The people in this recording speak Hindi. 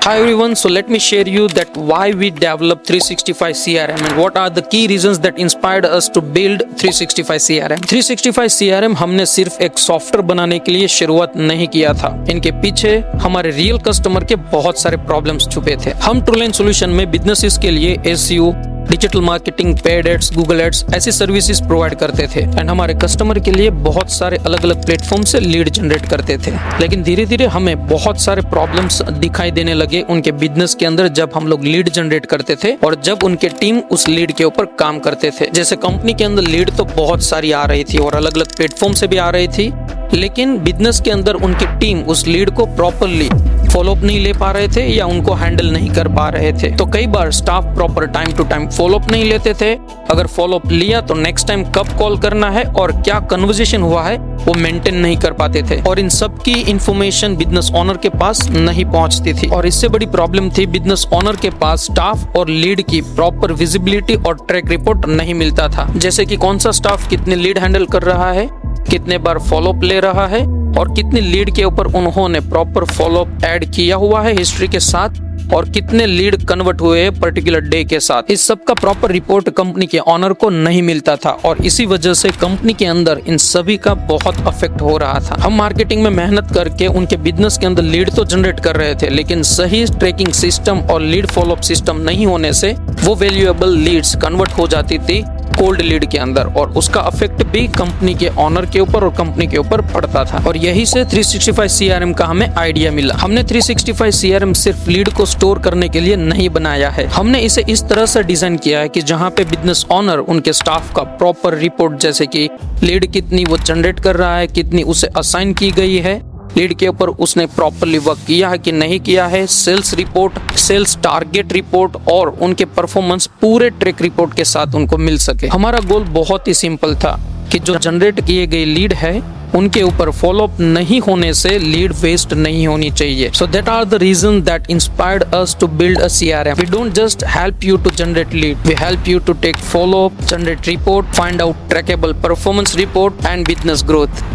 Hi everyone, so let me share you that why we developed 365 CRM and what are the key reasons that inspired us to build 365 CRM. 365 CRM हमने सिर्फ एक सॉफ्टवेयर बनाने के लिए शुरुआत नहीं किया था। इनके पीछे हमारे रियल कस्टमर के बहुत सारे प्रॉब्लम्स छुपे थे। हम ट्रूलाइन सॉल्यूशन में बिजनेसेस के लिए SEO, digital marketing, paid ads, Google ads ऐसी सर्विसेज प्रोवाइड करते थे एंड हमारे कस्टमर के लिए बहुत सारे अलग अलग प्लेटफॉर्म से लीड जनरेट करते थे। लेकिन धीरे धीरे हमें बहुत सारे प्रॉब्लम्स दिखाई देने लगे उनके बिजनेस के अंदर जब हम लोग लीड जनरेट करते थे और जब उनके टीम उस लीड के ऊपर काम करते थे। जैसे कंपनी के अंदर लीड तो बहुत सारी आ रही थी और अलग अलग प्लेटफॉर्म से भी आ रही थी, लेकिन बिजनेस के अंदर उनकी टीम उस लीड को प्रॉपरली फॉलोअप नहीं ले पा रहे थे या उनको हैंडल नहीं कर पा रहे थे। तो कई बार staff proper time to time follow up नहीं लेते थे। अगर फॉलोअप लिया तो नेक्स्ट टाइम कब कॉल करना है और क्या कन्वर्सेशन हुआ है वो मेंटेन नहीं कर पाते थे और इन सब की इंफॉर्मेशन बिजनेस ओनर के पास नहीं पहुंचती थी। और इससे बड़ी प्रॉब्लम थी बिजनेस ओनर के पास स्टाफ और लीड की प्रॉपर विजिबिलिटी और ट्रैक रिपोर्ट नहीं मिलता था। जैसे कि कौन सा स्टाफ कितने लीड हैंडल कर रहा है, कितने बार फॉलोअप ले रहा है और कितनी लीड के ऊपर उन्होंने प्रॉपर फॉलोअप ऐड किया हुआ है हिस्ट्री के साथ और कितने लीड कन्वर्ट हुए हैं पर्टिकुलर डे के साथ। इस सब का प्रॉपर रिपोर्ट कंपनी के ऑनर को नहीं मिलता था और इसी वजह से कंपनी के अंदर इन सभी का बहुत अफेक्ट हो रहा था। हम मार्केटिंग में मेहनत करके उनके बिजनेस के अंदर लीड तो जनरेट कर रहे थे, लेकिन सही ट्रैकिंग सिस्टम और लीड फॉलोअप सिस्टम नहीं होने से वो वैल्यूएबल लीड्स कन्वर्ट हो जाती थी कोल्ड लीड के अंदर और उसका अफेक्ट भी कंपनी के ऑनर के ऊपर और कंपनी के ऊपर पड़ता था। और यही से 365 CRM का हमें आइडिया मिला। हमने 365 CRM सिर्फ लीड को स्टोर करने के लिए नहीं बनाया है। हमने इसे इस तरह से डिजाइन किया है कि जहां पे बिजनेस ऑनर उनके स्टाफ का प्रॉपर रिपोर्ट, जैसे कि लीड कितनी वो जनरेट कर रहा है, कितनी उसे असाइन की गई है, लीड के ऊपर उसने प्रॉपरली वर्क किया है कि नहीं किया है, sales report, sales target report और उनके परफॉर्मेंस पूरे ट्रैक रिपोर्ट के साथ उनको मिल सके। हमारा गोल बहुत ही सिंपल था कि जो जनरेट किए गए लीड है उनके ऊपर फॉलोअप नहीं होने से लीड वेस्ट नहीं होनी चाहिए। So that are the reason that inspired us to build a CRM. We don't just help you to generate lead. We help you to take follow-up, generate report, find out trackable performance report and business growth.